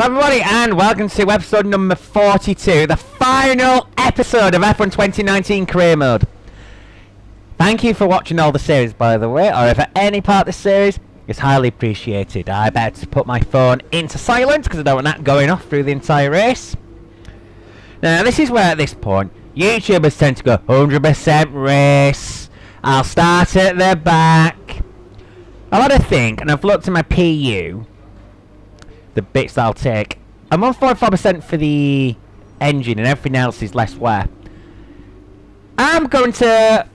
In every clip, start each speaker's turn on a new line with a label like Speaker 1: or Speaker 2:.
Speaker 1: Hello everybody and welcome to episode number 42, the final episode of F1 2019 Career Mode. Thank you for watching all the series, by the way, or if at any part of the series, it's highly appreciated. I better put my phone into silent because I don't want that going off through the entire race. Now this is where at this point, YouTubers tend to go 100% race. I'll start at the back. I've had a think and I've looked at my PU. The bits that I'll take. I'm on 44% for the engine and everything else is less wear. I'm going to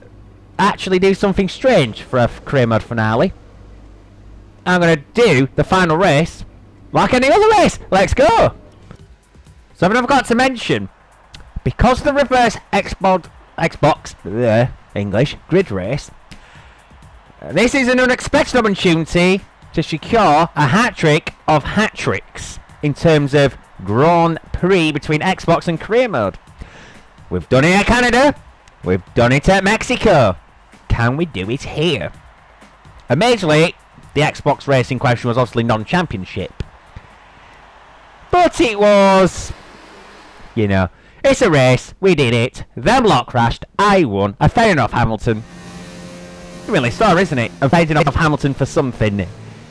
Speaker 1: actually do something strange for a career mode finale. I'm going to do the final race like any other race. Let's go! So I forgot to mention, because the reverse Xbox English grid race, this is an unexpected opportunity to secure a hat-trick of hat-tricks in terms of Grand Prix between Xbox and career mode. We've done it at Canada, we've done it at Mexico. Can we do it here? Amazingly, the Xbox race in question was obviously non-championship. But it was, you know, it's a race, we did it, them lot crashed, I won, I faded off Hamilton. Really sorry, isn't it? I faded off Hamilton for something.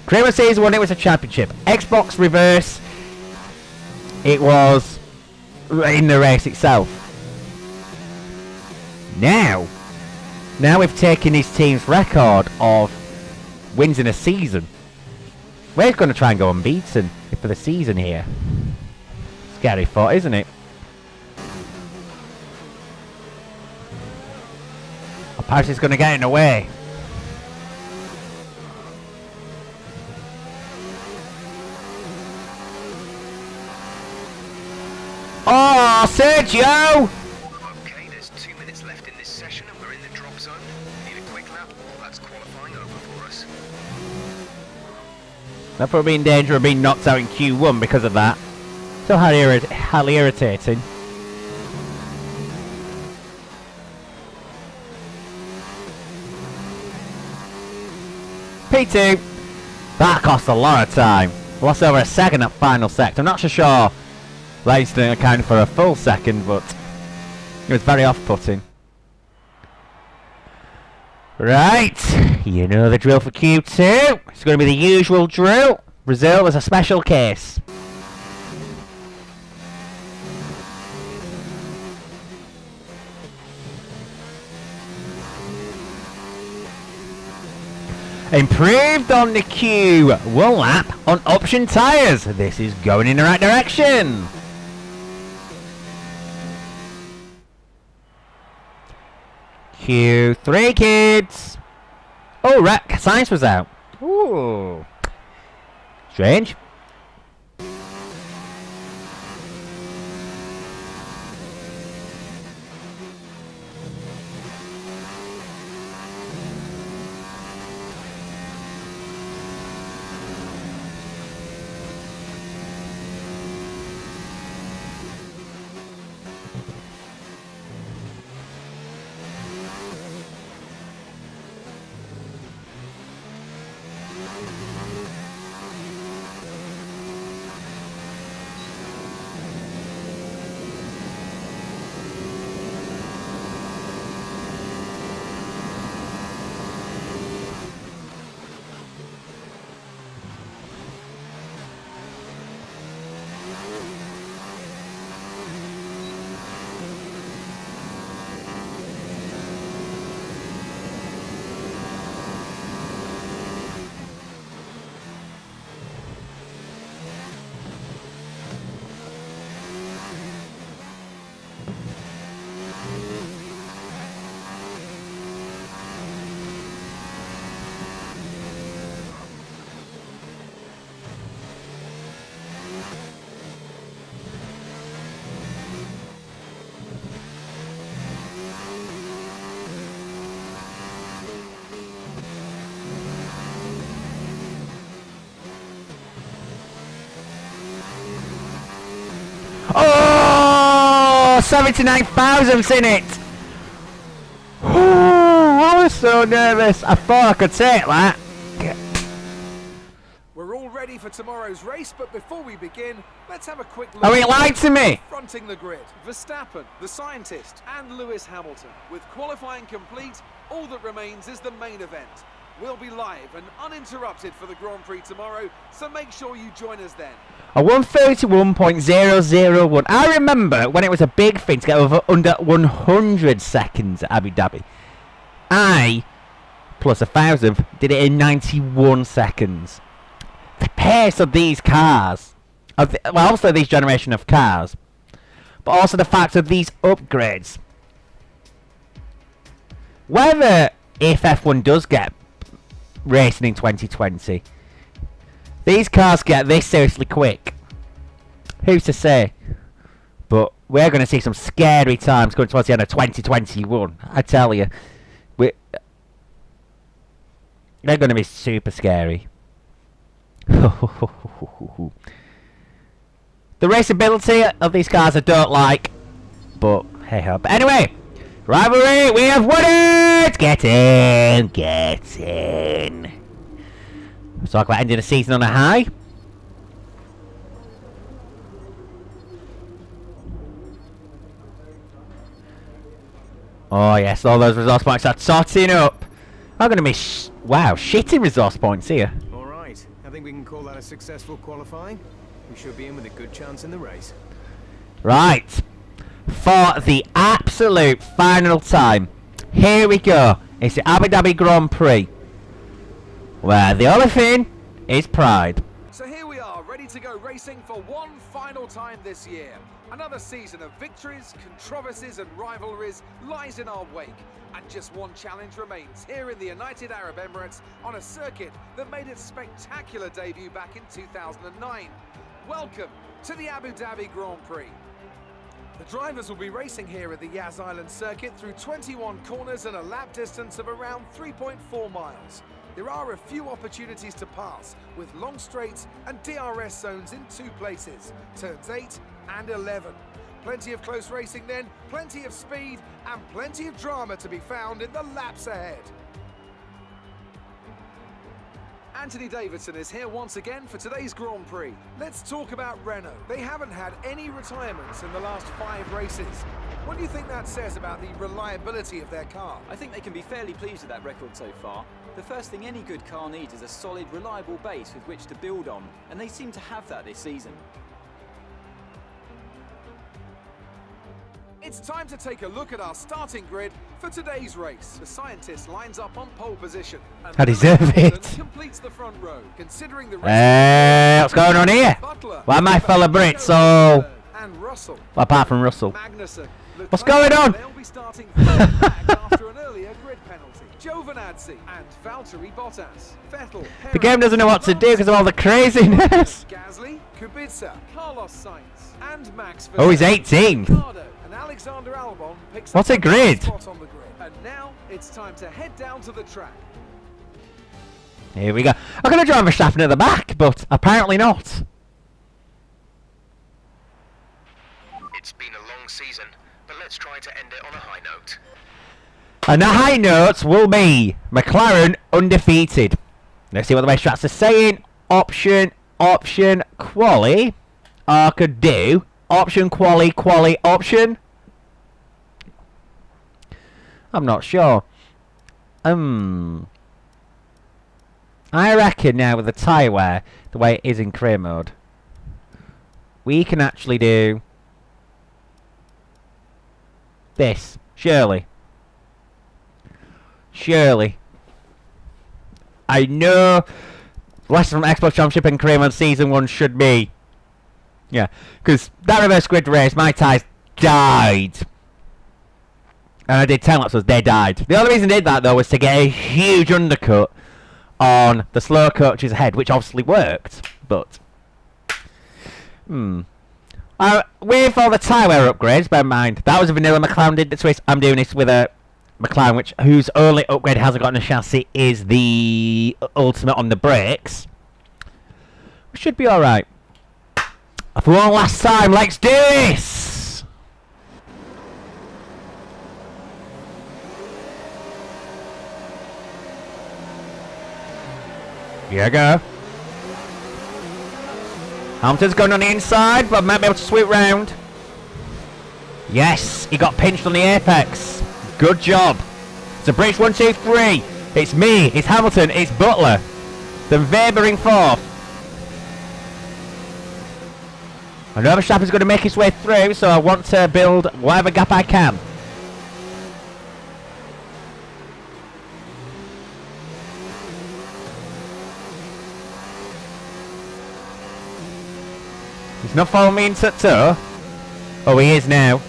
Speaker 1: Career Mode Season 1, it was a championship. Xbox Reverse, it was in the race itself. Now we've taken his team's record of wins in a season. We're going to try and go unbeaten for the season here. Scary thought, isn't it? Paris is going to get in the way. Oh, Sergio!
Speaker 2: Okay, there's 2 minutes left in this session and we're in the drop zone. Need a quick lap, that's qualifying over for us.
Speaker 1: I'll probably be in danger of being knocked out in Q1 because of that. So highly irritating. P2. That cost a lot of time. Lost over a second at final sector. I'm not so sure that incident accounted for a full second, but it was very off-putting. Right, you know the drill for Q2. It's going to be the usual drill. Brazil is a special case. Improved on the Q1 lap on option tyres. This is going in the right direction. Q3, kids. Oh, right, science was out. Ooh. Strange. Oh, 79,000's in it. I was so nervous. I thought I could take that.
Speaker 2: We're all ready for
Speaker 3: for tomorrow's race, but before we begin, let's have a quick look.
Speaker 1: Oh, he lied to me!
Speaker 3: Fronting the grid, Verstappen, the scientist, and Lewis Hamilton. With qualifying complete, all that remains is the main event. We'll be live and uninterrupted for the Grand Prix tomorrow, so make sure you join us then.
Speaker 1: A 131.001. I remember when it was a big thing to get over under 100 seconds at Abu Dhabi. I, plus 1,000, did it in 91 seconds. The pace of these cars, well, also these generation of cars, but also the fact of these upgrades. Whether, if F1 does get racing in 2020, these cars get this seriously quick, who's to say? But we're going to see some scary times going towards the end of 2021, I tell you. They're going to be super scary. The raceability of these cars I don't like, but hey ho. But anyway, rivalry, we have won it! Get in! Get in! Let's talk about ending the season on a high. Oh yes, all those resource points are totting up. I'm going to be shitting resource points here.
Speaker 4: Alright, I think we can call that a successful qualifying. We should be in with a good chance in the race.
Speaker 1: Right, for the absolute final time, here we go. It's the Abu Dhabi Grand Prix, where the only thing is pride.
Speaker 3: So here we are, ready to go racing for one final time this year. Another season of victories, controversies and rivalries lies in our wake. And just one challenge remains here in the United Arab Emirates on a circuit that made its spectacular debut back in 2009. Welcome to the Abu Dhabi Grand Prix. The drivers will be racing here at the Yas Island circuit through 21 corners and a lap distance of around 3.4 miles. There are a few opportunities to pass, with long straights and DRS zones in 2 places, turns 8 and 11. Plenty of close racing then, plenty of speed, and plenty of drama to be found in the laps ahead. Anthony Davidson is here once again for today's Grand Prix. Let's talk about Renault. They haven't had any retirements in the last 5 races. What do you think that says about the reliability of their car?
Speaker 5: I think they can be fairly pleased with that record so far. The first thing any good car needs is a solid, reliable base with which to build on, and they seem to have that this season.
Speaker 3: It's time to take a look at our starting grid for today's race. The scientist lines up on pole position.
Speaker 1: I deserve it.
Speaker 3: Completes the front row, considering the
Speaker 1: what's going on here? Why my fella Brits all...
Speaker 3: and Russell.
Speaker 1: Well, apart from Russell.
Speaker 3: Magnussen.
Speaker 1: What's going on?
Speaker 3: They'll be starting back after an earlier grid penalty. Giovinazzi and Valtteri Bottas. Vettel.
Speaker 1: The game doesn't know what to do because of all the craziness.
Speaker 3: Gasly, Kubica, Carlos Sainz, and Max Verstappen.
Speaker 1: Oh, he's 18.
Speaker 3: And Alexander Albon picks
Speaker 1: What's
Speaker 3: up
Speaker 1: a grid?
Speaker 3: spot on the grid. And now it's time to head down to the track.
Speaker 1: Here we go. I'm going to drive Verstappen at the back, but apparently not.
Speaker 2: It's been a long season, but let's try to end it on a high note.
Speaker 1: And the high notes will be McLaren undefeated. Let's see what the race tracks are saying. Option, quali. I could do option, quali, option. I'm not sure. I reckon now with the tyre wear, the way it is in career mode, we can actually do this. Surely. I know lesson from Xbox Championship and career mode Season 1 should be. Yeah, because that reverse grid race, my tyres died. And I did 10 laps, so they died. The only reason I did that, though, was to get a huge undercut on the slow coaches ahead, which obviously worked, but... with all the tyre wear upgrades, bear in mind, that was a vanilla McLaren did the twist. I'm doing this with a McLaren, whose only upgrade hasn't got on the chassis is the ultimate on the brakes. We should be alright. For one last time, let's do this! Here I go. Hamilton's going on the inside, but might be able to sweep round. Yes, he got pinched on the apex. Good job. It's a British 1, 2, 3. It's me, it's Hamilton, it's Butler. Then Weber in fourth. I know Verstappen's going to make his way through, so I want to build whatever gap I can. He's not following me into toe. Oh, he is now.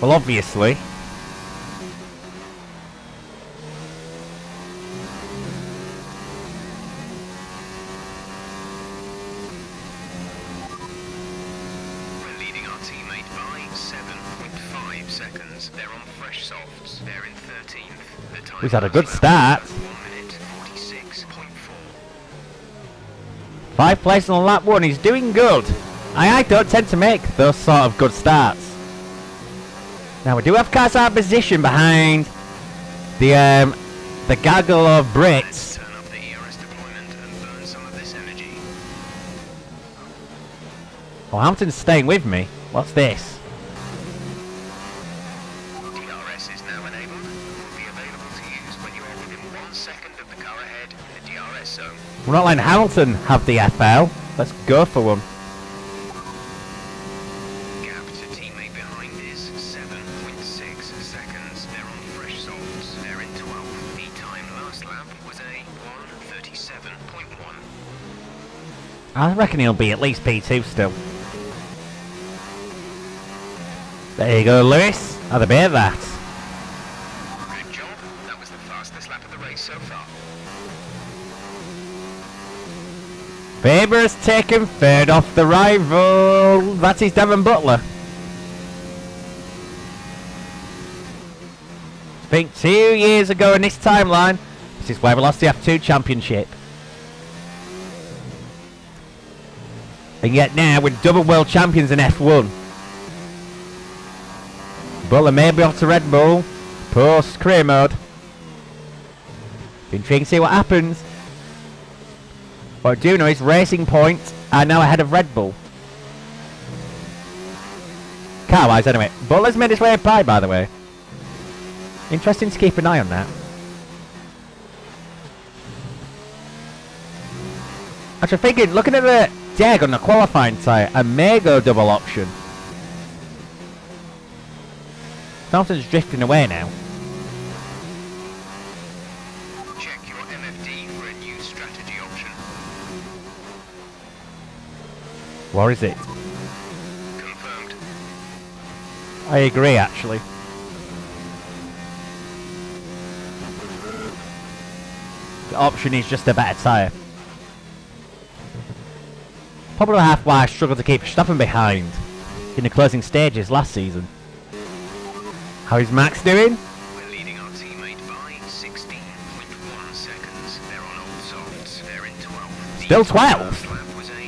Speaker 1: Well, obviously.
Speaker 2: We're leading our teammate by 7.5 seconds. They're on fresh softs. They're in 13th. The time
Speaker 1: He's had a good start.
Speaker 2: 1 minute 46.4.
Speaker 1: 5 places on lap 1. He's doing good. I don't tend to make those sort of good starts. Now we do have cars out of position behind the gaggle of Brits.
Speaker 2: Turn up the ERS deployment and burn some of this energy.
Speaker 1: Oh, Hamilton's staying with me. What's this?
Speaker 2: DRS is now enabled. Will be available to use when you are within 1 second of the car ahead in the DRS zone.
Speaker 1: We're not letting Hamilton have the FL. Let's go for one.
Speaker 2: Gap to teammate behind is 7.6 seconds. They're on fresh softs. They're in 12th. The time last lap was a 1:37.1.
Speaker 1: I reckon he'll be at least P2 still. There you go, Lewis. Have a bit of that.
Speaker 2: Good job. That was the fastest lap of the race so far.
Speaker 1: Weber has taken third off the rival. That is Devon Butler. I think 2 years ago in this timeline, this is where we lost the F2 championship. And yet now we're double world champions in F1. Butler may be off to Red Bull post career mode. Be intriguing to see what happens. What I do know is Racing Point are now ahead of Red Bull. Car-wise, anyway. Butler's made his way by, the way. Interesting to keep an eye on that. Actually, thinking, looking at the DEG on the qualifying site, I may go double option. Thompson's drifting away now.
Speaker 2: Check your MFD for a new strategy option.
Speaker 1: What is it?
Speaker 2: Confirmed.
Speaker 1: I agree, actually. The option is just a better tyre. Probably half why I struggled to keep Verstappen behind in the closing stages last season. How is Max doing?
Speaker 2: We're leading our teammate by 16.1 seconds. They're on old softs. They're in 12th.
Speaker 1: Still
Speaker 2: The
Speaker 1: 12th?
Speaker 2: last lap was a 1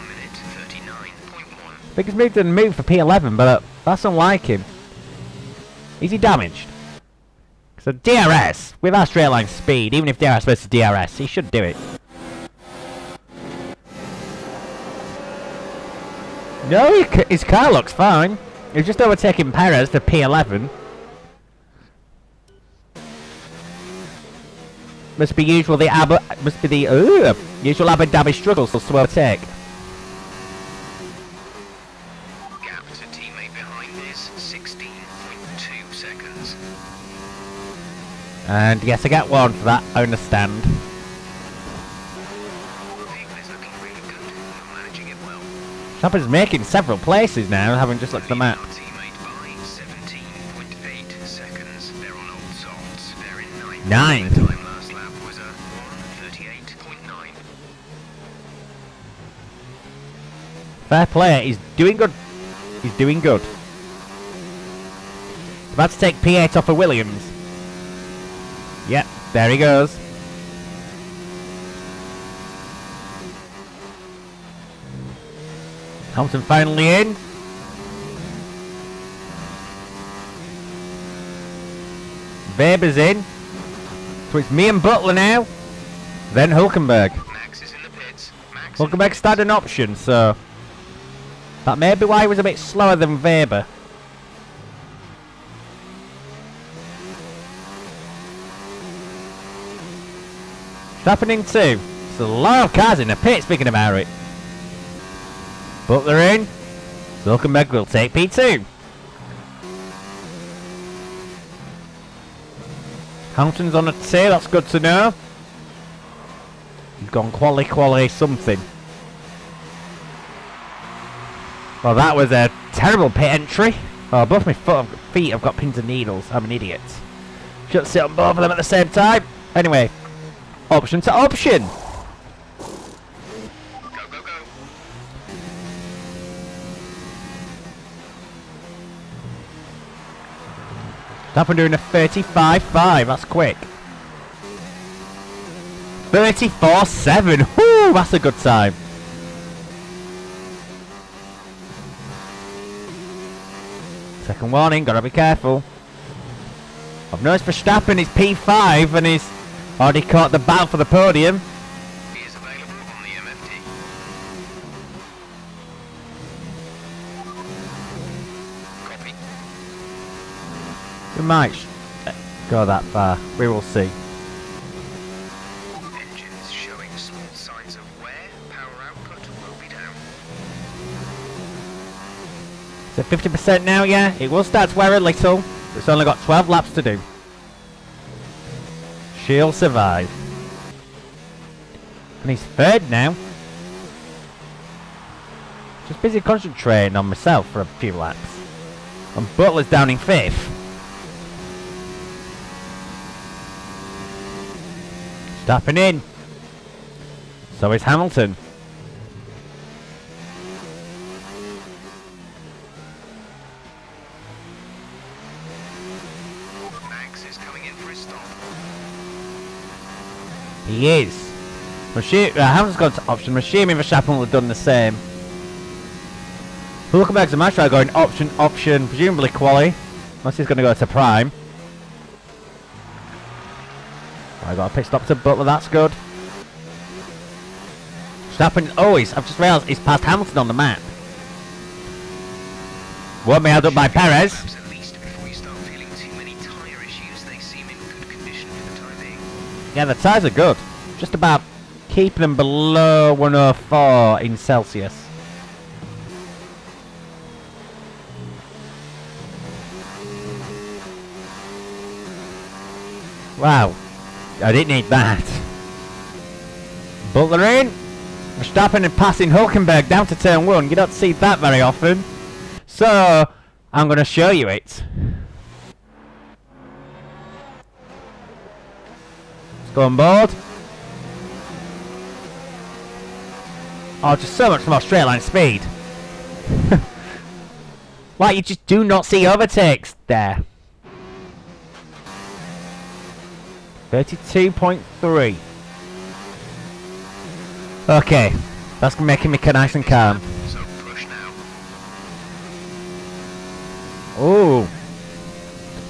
Speaker 2: minute 39.1.
Speaker 1: Biggest move didn't move for P11, but that's unlike him. Is he damaged? So DRS, with our straight line speed, even if DRS versus DRS, he should do it. No, his car looks fine. He's just overtaking Perez for P11. Must be the usual Abu Dhabi struggles to overtake.
Speaker 2: Gap to teammate behind is 16.2 seconds.
Speaker 1: And yes, I get one for that. I understand.
Speaker 2: Vehicle is looking really good. You're managing it well.
Speaker 1: Chopper's making several places now, having just looked at the map.
Speaker 2: Our teammate by 17.8 seconds. They're on old softs. They're in 9th.
Speaker 1: Ninth.
Speaker 2: The time last lap was a 1:38.9.
Speaker 1: Fair play, he's doing good. He's doing good. About to take P8 off of Williams. Yep, there he goes. Hamilton finally in. Weber's in. So it's me and Butler now. Then Hulkenberg.
Speaker 2: Max is in the pits. Max
Speaker 1: Hulkenberg started an option, so that may be why he was a bit slower than Weber. What's happening too? There's a lot of cars in the pit, speaking about it. Butler in. Hulkenberg will take P2. Hamilton's on a 2, that's good to know. He's gone quali something. Well, that was a terrible pit entry. Oh, both my feet have got pins and needles. I'm an idiot. Shouldn't sit on both of them at the same time. Anyway, option to option.
Speaker 2: Go, go, go.
Speaker 1: Verstappen doing a 35.5. That's quick. 34.7. Whoo, that's a good time. Second warning, gotta be careful. I've noticed Verstappen is P5 and he's already caught the battle for the podium.
Speaker 2: He is available on the MFT. Copy.
Speaker 1: We might go that far. We will see.
Speaker 2: Engines showing small signs of wear. Power output will be down.
Speaker 1: So 50% now, yeah. It will start to wear a little. It's only got 12 laps to do. She'll survive. And he's third now. Just busy concentrating on myself for a few laps. And Butler's down in 5th. Stopping in. So is Hamilton.
Speaker 2: Max is coming in for his stop.
Speaker 1: He is. Hamilton's gone to option. I'm assuming Verstappen will have done the same. Hulkenberg's a match try going option, option, presumably quali. Unless he's going to go to prime. I got a pit stop to Butler, that's good. Verstappen, oh, I've just realised he's passed Hamilton on the map. Won't be held up by Perez.
Speaker 2: Perhaps at least before you start feeling too many tyre issues, they seem in good condition for the time being.
Speaker 1: Yeah, the tyres are good. Just about keeping them below 104 in Celsius. Wow. I didn't need that. Butler in. Verstappen and passing Hulkenberg down to turn 1. You don't see that very often. So, I'm going to show you it. Let's go on board. Oh, just so much more straight line speed. Like, you just do not see overtakes there. 32.3. Okay, that's making me nice and calm.
Speaker 2: So push now.
Speaker 1: Oh,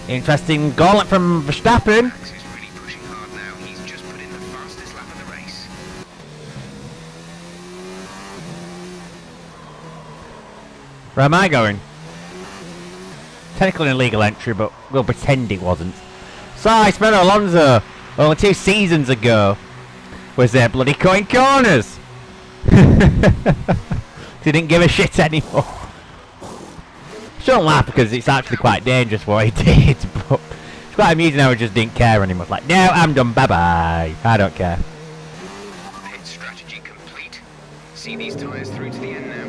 Speaker 1: interesting gauntlet from Verstappen.
Speaker 2: Max is really pushing hard now. He's just put in the fastest lap of the race.
Speaker 1: Where am I going? Technically an illegal entry, but we'll pretend it wasn't. So, Fernando Alonso, only 2 seasons ago, was there bloody cutting corners. Didn't give a shit anymore. Shouldn't laugh because it's actually quite dangerous what he did, but it's quite amusing how he just didn't care anymore. Like, no, I'm done, bye-bye. I don't care.
Speaker 2: Pit strategy complete. See these tyres through to the end now.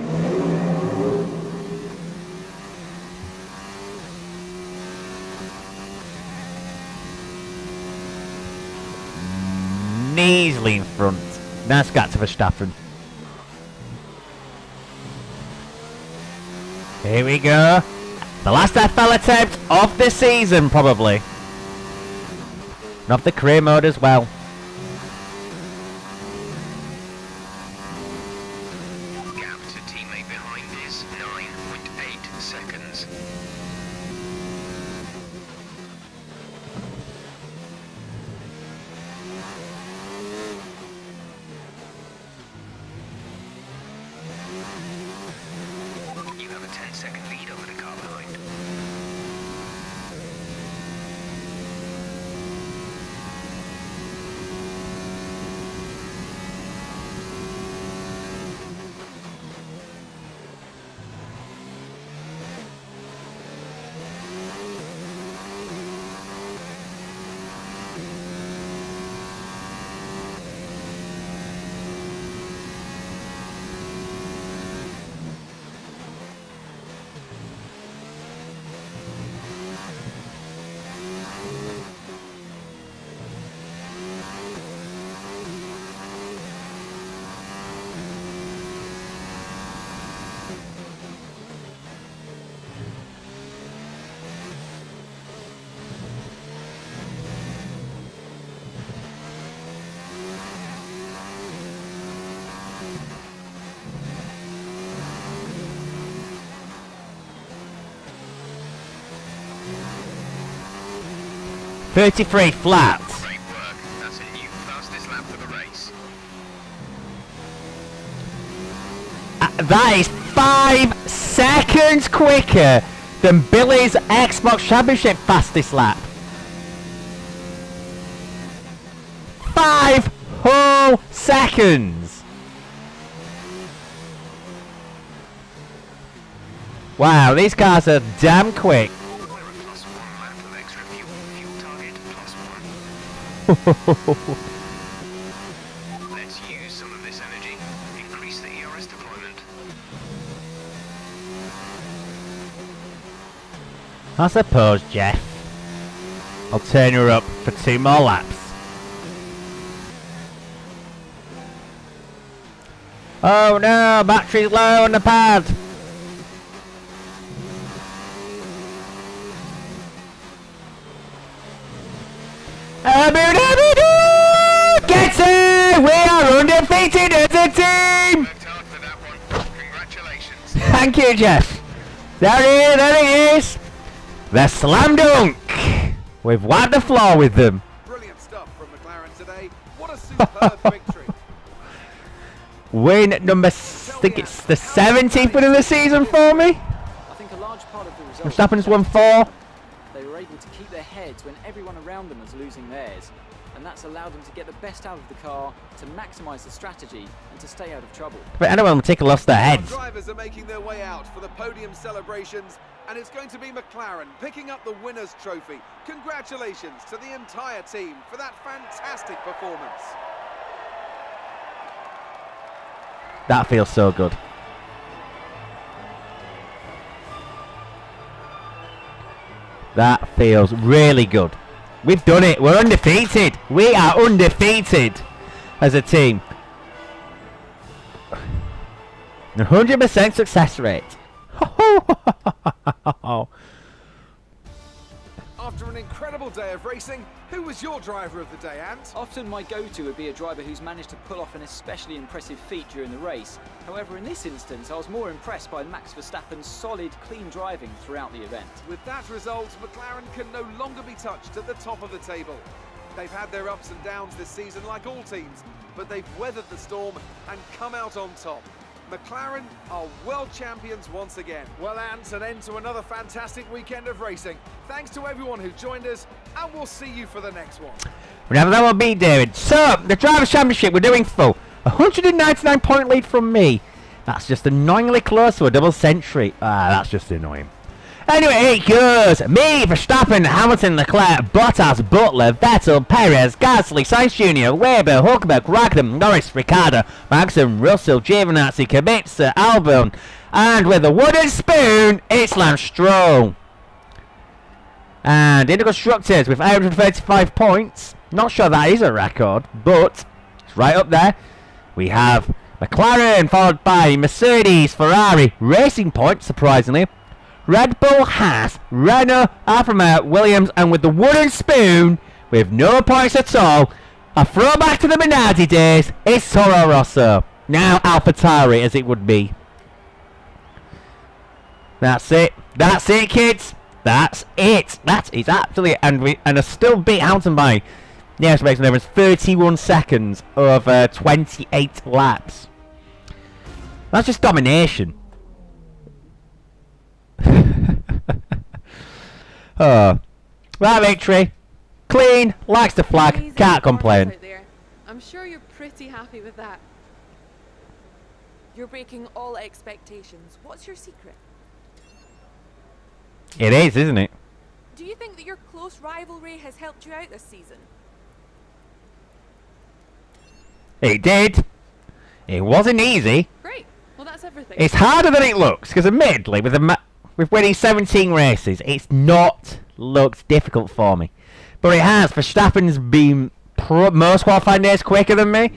Speaker 1: Easily in front. Nice got to Verstappen. Here we go. The last FL attempt of the season, probably. And of the career mode as well.
Speaker 2: Gap to teammate behind is 9.8 seconds.
Speaker 1: 33 flat.
Speaker 2: Great work. That's a new fastest lap for the race.
Speaker 1: That is 5 seconds quicker than Billy's Xbox Championship fastest lap. 5 whole seconds. Wow, these cars are damn quick.
Speaker 2: We're a +1 lap of extra fuel. Fuel target +1. Let's use some of this energy. Increase the ERS deployment.
Speaker 1: I suppose, Jeff. I'll turn her up for 2 more laps. Oh no, battery's low on the pad. Get it! We are undefeated as a team!
Speaker 2: Worked hard for that one. Congratulations.
Speaker 1: Thank you, Jeff. There it is. The slam dunk. We've wiped the floor with them.
Speaker 3: Brilliant stuff from McLaren today. What a superb victory.
Speaker 1: Win number, I think it's the 17th win of the season for me.
Speaker 5: I think a large part of the result...
Speaker 1: Verstappen's won 4.
Speaker 5: They were able to keep their heads when everyone around them was losing theirs. And that's allowed them to get the best out of the car, to maximise the strategy, and to stay out of trouble.
Speaker 1: But anyone will take a loss to their
Speaker 3: Our
Speaker 1: heads.
Speaker 3: drivers are making their way out for the podium celebrations, and it's going to be McLaren picking up the winner's trophy. Congratulations to the entire team for that fantastic performance.
Speaker 1: That feels so good. That feels really good. We've done it. We're undefeated. We are undefeated as a team. 100% success rate.
Speaker 3: After an incredible day of racing, who was your driver of the day, Ant?
Speaker 5: Often my go-to would be a driver who's managed to pull off an especially impressive feat during the race. However, in this instance, I was more impressed by Max Verstappen's solid, clean driving throughout the event.
Speaker 3: With that result, McLaren can no longer be touched at the top of the table. They've had their ups and downs this season like all teams, but they've weathered the storm and come out on top. McLaren are world champions once again. Well, Ant, an end to another fantastic weekend of racing. Thanks to everyone who joined us, and we'll see you for the next one.
Speaker 1: Whenever that will be, David. So, the Drivers' Championship, we're doing full. 199 point lead from me. That's just annoyingly close to a double century. That's just annoying. Anyway, it goes. Me, Verstappen, Hamilton, Leclerc, Bottas, Butler, Vettel, Perez, Gasly, Sainz Jr., Weber, Hulkenberg, Ragnarok, Norris, Ricciardo, Magnussen, Russell, Giovinazzi, Kubica, Albon, and with a wooden spoon, it's Lance Stroll. And in the Constructors with 835 points. Not sure that is a record, but it's right up there. We have McLaren, followed by Mercedes, Ferrari, Racing Point, surprisingly. Red Bull, Haas, Renault, Alfa Romeo, Williams, and with the wooden spoon, with no points at all, a throwback to the Minardi days, it's Toro Rosso. Now AlphaTauri, as it would be. That's it. That's it, kids. That's it. That is absolutely, and I still beat Hamilton by, yes, makes no difference, 31 seconds over 28 laps. That's just domination. Oh, that victory, clean, likes the flag,
Speaker 6: Amazing
Speaker 1: can't complain.
Speaker 6: performance out there. I'm sure you're pretty happy with that. You're breaking all expectations. What's your secret?
Speaker 1: It is, isn't it?
Speaker 6: Do you think that your close rivalry has helped you out this season?
Speaker 1: It did. It wasn't easy.
Speaker 6: Great. Well, that's everything.
Speaker 1: It's harder than it looks, because admittedly, with winning 17 races, it's not looked difficult for me. But it has. Verstappen's been most qualifying days quicker than me,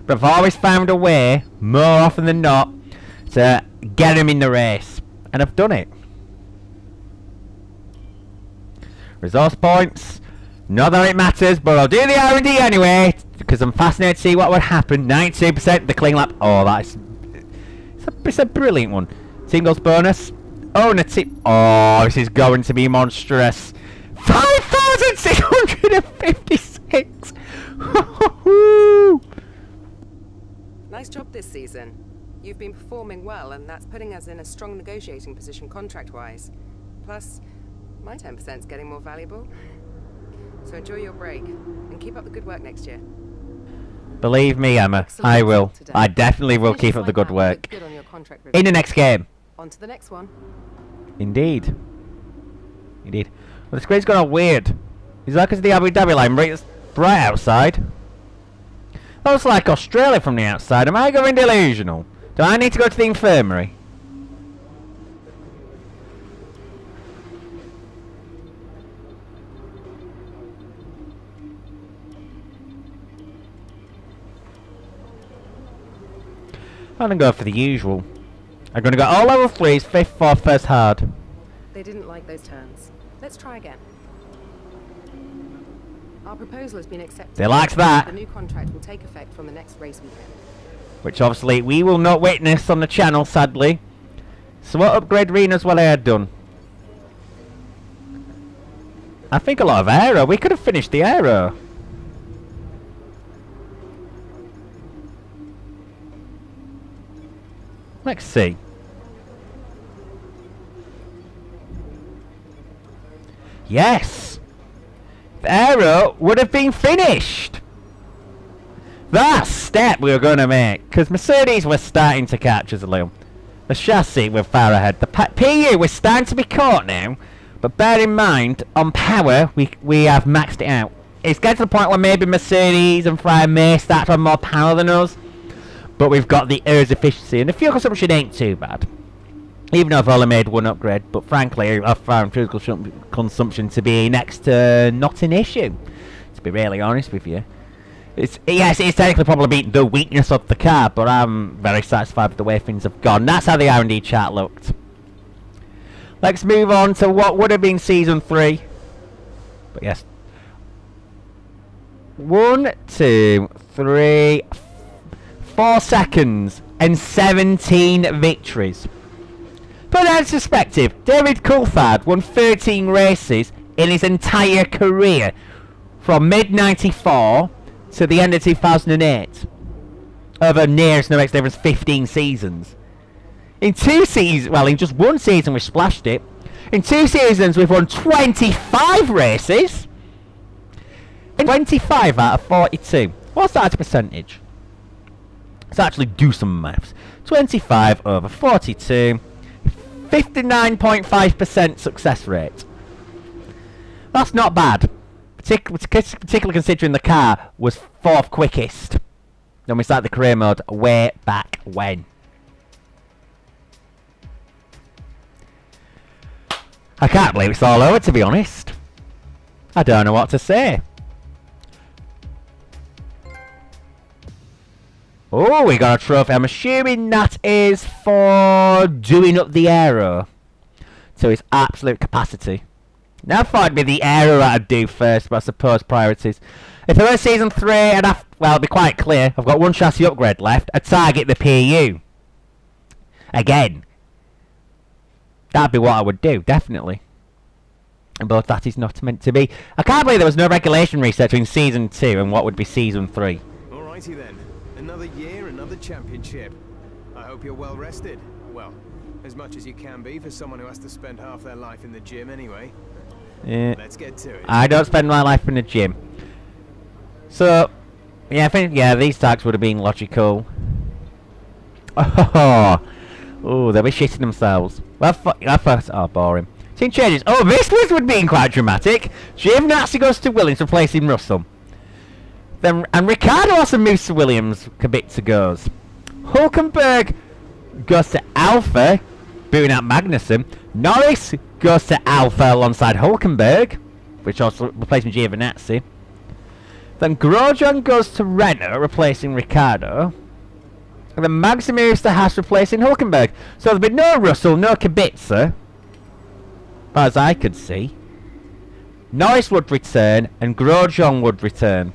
Speaker 1: but I've always found a way, more often than not, to get him in the race. And I've done it. Resource points. Not that it matters, but I'll do the R&D anyway, because I'm fascinated to see what would happen. 92% the clean lap. Oh, it's a brilliant one. Team goals bonus. Oh, and a tip. Oh, this is going to be monstrous. 5,600 56.
Speaker 7: Nice job this season. You've been performing well, and that's putting us in a strong negotiating position contract-wise. Plus, my 10%'s getting more valuable. So enjoy your break, and keep up the good work next year.
Speaker 1: Believe me, Emma,
Speaker 7: Excellent
Speaker 1: I will.
Speaker 7: today.
Speaker 1: I definitely will
Speaker 7: Finish
Speaker 1: keep up
Speaker 7: like
Speaker 1: the good
Speaker 7: that,
Speaker 1: work.
Speaker 7: look good on your contract review.
Speaker 1: In the next game.
Speaker 7: On to the next one.
Speaker 1: Indeed. Indeed. Well, the screen's gone all weird. Is that because the Abu Dhabi line right outside? That looks like Australia from the outside. Am I going delusional? Do I need to go to the infirmary? I'm going to go for the usual. I'm going to go all level 3s, 5th, 4th, first hard.
Speaker 7: They didn't like those turns. Let's try again. Our proposal has been accepted.
Speaker 1: They liked that.
Speaker 7: The new contract will take effect from the next race weekend.
Speaker 1: Which obviously we will not witness on the channel, sadly. So what upgrade arenas will I have done? I think a lot of aero. We could have finished the aero. Let's see. Yes! The aero would have been finished! That step we were going to make, because Mercedes was starting to catch us a little. The chassis were far ahead. The PU was starting to be caught now, but bear in mind, on power, we have maxed it out. It's getting to the point where maybe Mercedes and Ferrari may start to have more power than us, but we've got the air's efficiency, and the fuel consumption ain't too bad. Even though I've only made one upgrade, but frankly, I've found fuel consumption to be next to not an issue, to be really honest with you. Yes, it's technically probably the weakness of the car, but I'm very satisfied with the way things have gone. That's how the R&D chart looked. Let's move on to what would have been Season 3. But yes. 1, 2, 3, 4 seconds and 17 victories. Put that into perspective, David Coulthard won 13 races in his entire career from mid-94 to the end of 2008. Over nearest no difference 15 seasons. In 2 seasons, well, in just 1 season we splashed it. In 2 seasons we've won 25 races. In 25 out of 42. What's that as a percentage? Let's actually do some maths. 25 over 42. 59.5% success rate. That's not bad. Particularly considering the car was 4th quickest when we started the career mode way back when. I can't believe it's all over, to be honest. I don't know what to say. Oh, we got a trophy. I'm assuming that is for doing up the aero to its absolute capacity. Now I thought it'd be the aero that I'd do first, but I suppose priorities. If it were Season 3, I'd have... Well, it'd be quite clear. I've got 1 chassis upgrade left. I'd target the PU. Again. That'd be what I would do, definitely. But that is not meant to be. I can't believe there was no regulation research between Season 2 and what would be Season 3.
Speaker 4: Alrighty then. Another year, another championship. I hope you're well rested. Well, as much as you can be for someone who has to spend half their life in the gym anyway.
Speaker 1: Yeah.
Speaker 4: Let's get to it.
Speaker 1: I don't spend my life in the gym. So, yeah, I think, yeah, these tags would have been logical. Oh, they'll be shitting themselves. Well, oh, boring. Team changes. Oh, this would be quite dramatic. Giovinazzi goes to Williams, replacing Russell. Then, and Ricciardo also moves to Williams, Kubica goes. Hulkenberg goes to Alpha, booting out Magnussen. Norris goes to Alpha alongside Hulkenberg, which also replacing Giovinazzi. Then Grosjean goes to Renault, replacing Ricciardo. And then Magnussen moves to Haas, replacing Hulkenberg. So there'll be no Russell, no Kubica, as far as I could see. Norris would return, and Grosjean would return.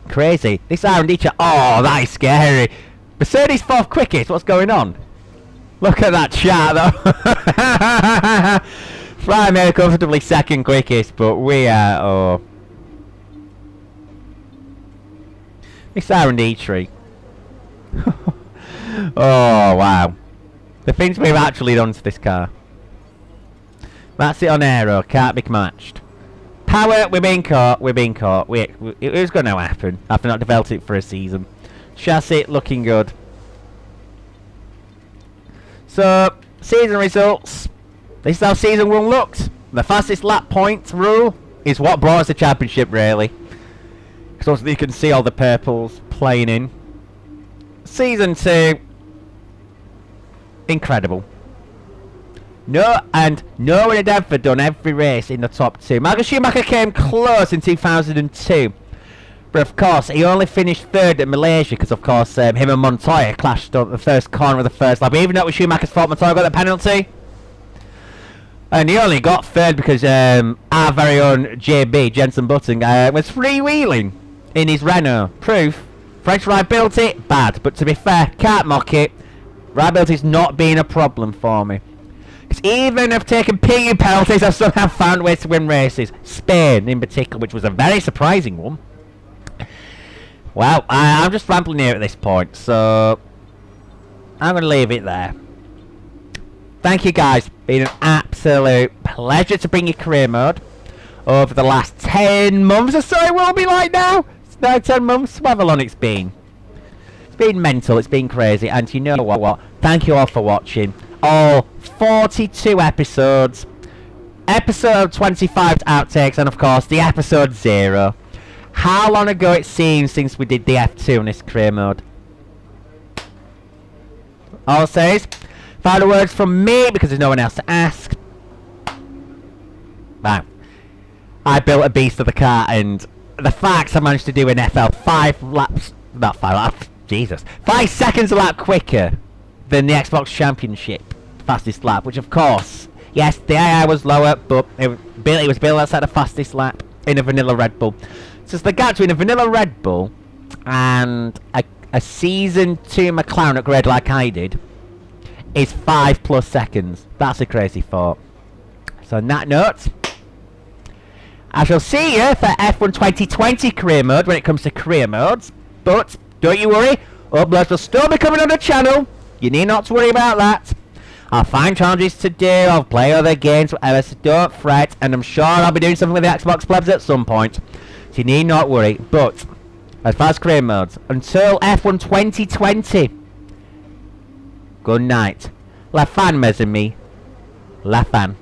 Speaker 1: Crazy. This R&D chart. Oh, that is scary. Mercedes 4th quickest. What's going on? Look at that chart, though. Right, maybe comfortably second quickest, but we are... Oh. This R&D tree. Oh, wow. The things we've actually done to this car. That's it on aero, can't be matched. Power, we're being caught, it was going to happen after not developed it for a season. Chassis, looking good. So, season results. This is how season 1 looked. The fastest lap point rule is what brought us the championship, really. Because you can see all the purples playing in. Season 2. Incredible. No one had ever done every race in the top 2. Michael Schumacher came close in 2002. But of course, he only finished 3rd at Malaysia because of course him and Montoya clashed on the first corner of the first lap. Even though it was Schumacher's fault, Montoya got the penalty. And he only got 3rd because our very own JB, Jenson Button, was freewheeling in his Renault. Proof, French rideability, bad. But to be fair, can't mock it. Rideability's not been a problem for me. Because even I've taken PU penalties, I've somehow found ways to win races. Spain, in particular, which was a very surprising one. Well, I'm just rambling here at this point, so I'm going to leave it there. Thank you guys. Been an absolute pleasure to bring you career mode over the last 10 months or so. It will be like now. It's now 10 months. However long it's been. It's been mental. It's been crazy. And you know what? Thank you all for watching. All 42 episodes. Episode 25 outtakes. And of course, the episode 0. How long ago it seems since we did the F2 in this career mode. All says, final words from me because there's no one else to ask. Wow. I built a beast of the car and the fact I managed to do an FL 5 laps, not 5 laps, Jesus, 5 seconds a lap quicker than the Xbox Championship fastest lap, which of course, yes, the AI was lower, but it was built outside the fastest lap in a vanilla Red Bull. So the gap between a vanilla Red Bull and a Season 2 McLaren upgrade like I did is 5+ seconds. That's a crazy thought. So on that note, I shall see you for F1 2020 career mode when it comes to career modes. But don't you worry, uploads will still be coming on the channel. You need not to worry about that. I'll find challenges to do, I'll play other games, whatever, so don't fret. And I'm sure I'll be doing something with the Xbox plebs at some point. So you need not worry. But as far as career modes, until F1 2020, good night. La fan, mes amis. La fan.